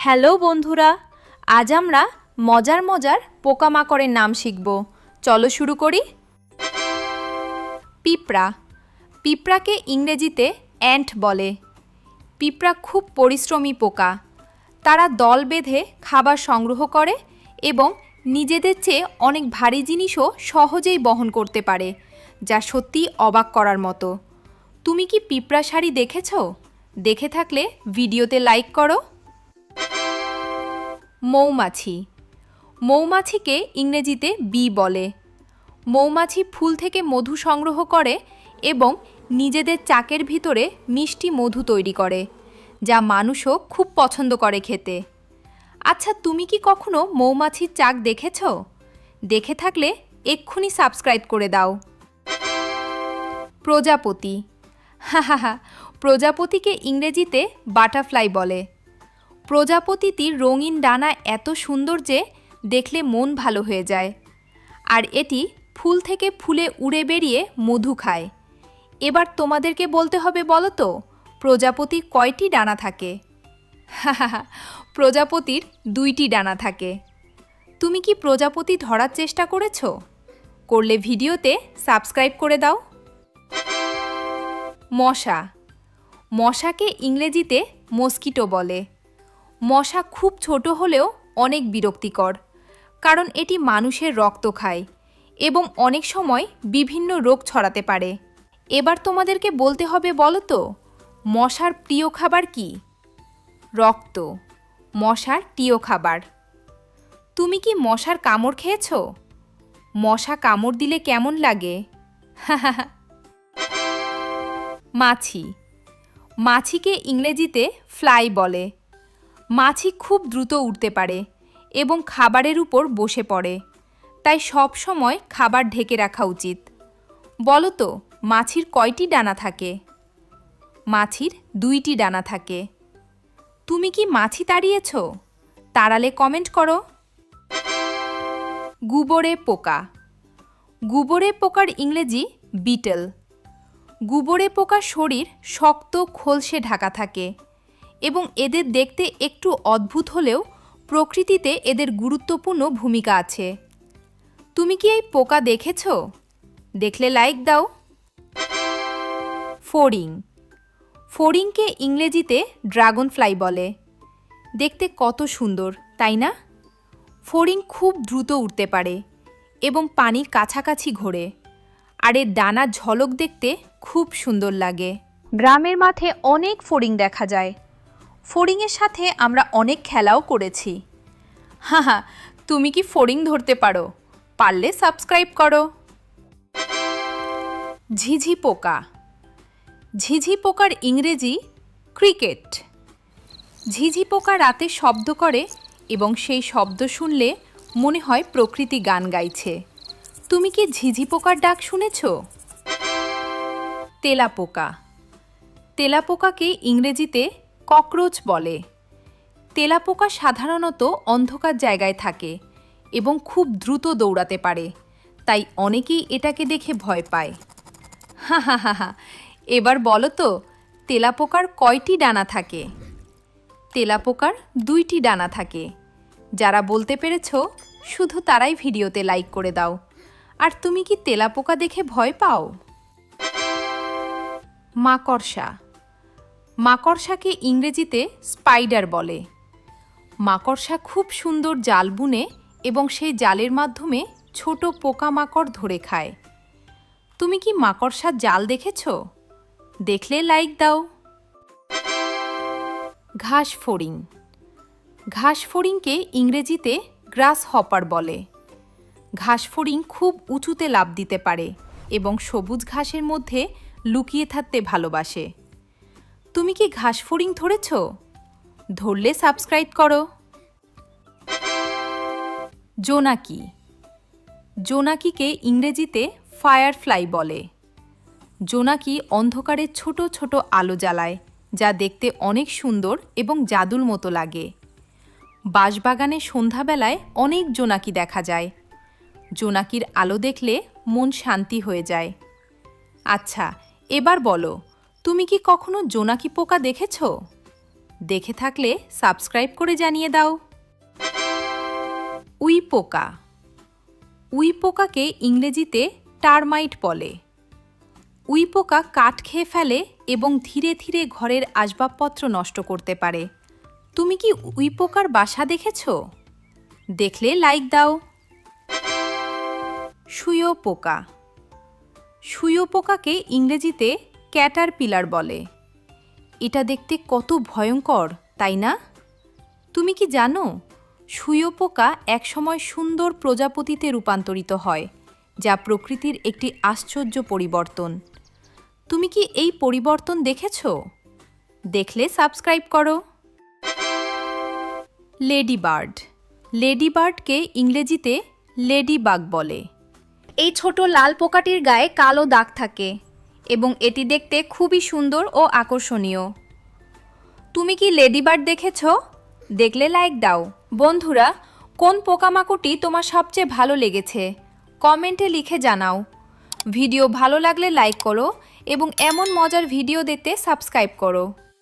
Hello বন্ধুরা, আজ আমরা মজার মজার পোকামাকড়ের নাম শিখব। চলো শুরু করি। পিঁপড়া। পিঁপড়াকে ইংরেজিতে অ্যান্ট বলে। পিঁপড়া খুব পরিশ্রমী পোকা। তারা দল বেঁধে খাবার সংগ্রহ করে এবং নিজেদের চেয়ে অনেক ভারী জিনিসও সহজেই বহন করতে পারে, যা সত্যিই অবাক করার মতো। তুমি কি পিঁপড়া শাড়ি দেখেছো? দেখে থাকলে ভিডিওতে লাইক করো। মৌমাছি। মৌমাছিকে ইংরেজিতে বি বলে। মৌমাছি ফুল থেকে মধু সংগ্রহ করে এবং নিজেদের চাকের ভিতরে মিষ্টি মধু তৈরি করে, যা মানুষও খুব পছন্দ করে খেতে। আচ্ছা, তুমি কি কখনো মৌমাছির চাক দেখেছ? দেখে থাকলে এক্ষুনি সাবস্ক্রাইব করে দাও। প্রজাপতি। হা, প্রজাপতিকে ইংরেজিতে বাটারফ্লাই বলে। প্রজাপতিটির রঙিন ডানা এত সুন্দর যে দেখলে মন ভালো হয়ে যায়। আর এটি ফুল থেকে ফুলে উড়ে বেরিয়ে মধু খায়। এবার তোমাদেরকে বলতে হবে, বলো তো, প্রজাপতির কয়টি ডানা থাকে? প্রজাপতির 2টি ডানা থাকে। তুমি কি প্রজাপতি ধরার চেষ্টা করেছো? করলে ভিডিওতে সাবস্ক্রাইব করে দাও। মশা। মশাকে ইংরেজিতে মস্কিটো বলে। মশা খুব ছোট হলেও অনেক বিরক্তিকর, কারণ এটি মানুষের রক্ত খায় এবং অনেক সময় বিভিন্ন রোগ ছড়াতে পারে। এবার তোমাদেরকে বলতে হবে, বলো তো, মশার প্রিয় খাবার কি? রক্ত মশার প্রিয় খাবার। তুমি কি মশার কামড় খেয়েছো? মশা কামড় দিলে কেমন লাগে? মাছি। মাছিকে ইংরেজিতে ফ্লাই বলে। মাছি খুব দ্রুত উড়তে পারে এবং খাবারের উপর বসে পড়ে, তাই সব সময় খাবার ঢেকে রাখা উচিত। বলো তো, মাছির কয়টি ডানা থাকে? মাছির 2টি ডানা থাকে। তুমি কি মাছি তাড়িয়েছ? তাড়ালে কমেন্ট করো। গুবরে পোকা। গুবরে পোকার ইংরেজি বিটল। গুবরে পোকার শরীর শক্ত খোলসে ঢাকা থাকে এবং এদের দেখতে একটু অদ্ভুত হলেও প্রকৃতিতে এদের গুরুত্বপূর্ণ ভূমিকা আছে। তুমি কি এই পোকা দেখেছ? দেখলে লাইক দাও। ফড়িং। ফড়িংকে ইংরেজিতে ড্রাগন ফ্লাই বলে। দেখতে কত সুন্দর, তাই না? ফড়িং খুব দ্রুত উড়তে পারে এবং পানির কাছাকাছি ঘোরে, আর এর ডানার ঝলক দেখতে খুব সুন্দর লাগে। গ্রামের মাঠে অনেক ফড়িং দেখা যায়। ফড়িংয়ের সাথে আমরা অনেক খেলাও করেছি। হা, তুমি কি ফড়িং ধরতে পারো? পারলে সাবস্ক্রাইব করো। ঝিঝি পোকা। ঝিঝি পোকার ইংরেজি ক্রিকেট। ঝিঝি পোকা রাতে শব্দ করে এবং সেই শব্দ শুনলে মনে হয় প্রকৃতি গান গাইছে। তুমি কি ঝিঝি পোকার ডাক শুনেছ? তেলাপোকা। তেলাপোকাকে ইংরেজিতে ককরোচ বলে। তেলাপোকা সাধারণত অন্ধকার জায়গায় থাকে এবং খুব দ্রুত দৌড়াতে পারে, তাই অনেকেই এটাকে দেখে ভয় পায়। হা, এবার বলো তো, তেলাপোকার কয়টি ডানা থাকে? তেলাপোকার 2টি ডানা থাকে। যারা বলতে পেরেছ, শুধু তারাই ভিডিওতে লাইক করে দাও। আর তুমি কি তেলাপোকা দেখে ভয় পাও? মাকড়সা। মাকড়সাকে ইংরেজিতে স্পাইডার বলে। মাকড়সা খুব সুন্দর জাল বুনে এবং সেই জালের মাধ্যমে ছোট পোকামাকড় ধরে খায়। তুমি কি মাকড়সার জাল দেখেছ? দেখলে লাইক দাও। ঘাসফড়িং। ঘাসফড়িংকে ইংরেজিতে গ্রাস হপার বলে। ঘাসফড়িং খুব উঁচুতে লাফ দিতে পারে এবং সবুজ ঘাসের মধ্যে লুকিয়ে থাকতে ভালোবাসে। তুমি কি ঘাসফড়িং ধরেছ? ধরলে সাবস্ক্রাইব করো। জোনাকি। জোনাকিকে ইংরেজিতে ফায়ারফ্লাই বলে। জোনাকি অন্ধকারে ছোট ছোট আলো জ্বালায়, যা দেখতে অনেক সুন্দর এবং জাদুর মতো লাগে। বাঁশবাগানে সন্ধ্যাবেলায় অনেক জোনাকি দেখা যায়। জোনাকির আলো দেখলে মন শান্তি হয়ে যায়। আচ্ছা, এবার বলো, তুমি কি কখনো জোনাকি পোকা দেখেছ? দেখে থাকলে সাবস্ক্রাইব করে জানিয়ে দাও। উই পোকা। উই পোকাকে ইংরেজিতে টারমাইট বলে। উই পোকা কাঠ খেয়ে ফেলে এবং ধীরে ধীরে ঘরের আসবাবপত্র নষ্ট করতে পারে। তুমি কি উই পোকার বাসা দেখেছো? দেখলে লাইক দাও। শুঁয়ো পোকা। শুঁয়ো পোকাকে ইংরেজিতে ক্যাটারপিলার বলে। এটা দেখতে কত ভয়ঙ্কর, তাই না? তুমি কি জানো শুঁয়ো পোকা একসময় সুন্দর প্রজাপতিতে রূপান্তরিত হয়, যা প্রকৃতির একটি আশ্চর্য পরিবর্তন। তুমি কি এই পরিবর্তন দেখেছো? দেখলে সাবস্ক্রাইব করো। লেডিবার্ড। লেডিবার্ডকে ইংরেজিতে লেডিবাগ বলে। এই ছোট লাল পোকাটির গায়ে কালো দাগ থাকে এবং এটি দেখতে খুবই সুন্দর ও আকর্ষণীয়। তুমি কি লেডিবার্ড দেখেছো? দেখলে লাইক দাও। বন্ধুরা, কোন পোকামাকড়টি তোমার সবচেয়ে ভালো লেগেছে কমেন্টে লিখে জানাও। ভিডিও ভালো লাগলে লাইক করো এবং এমন মজার ভিডিও দেখতে সাবস্ক্রাইব করো।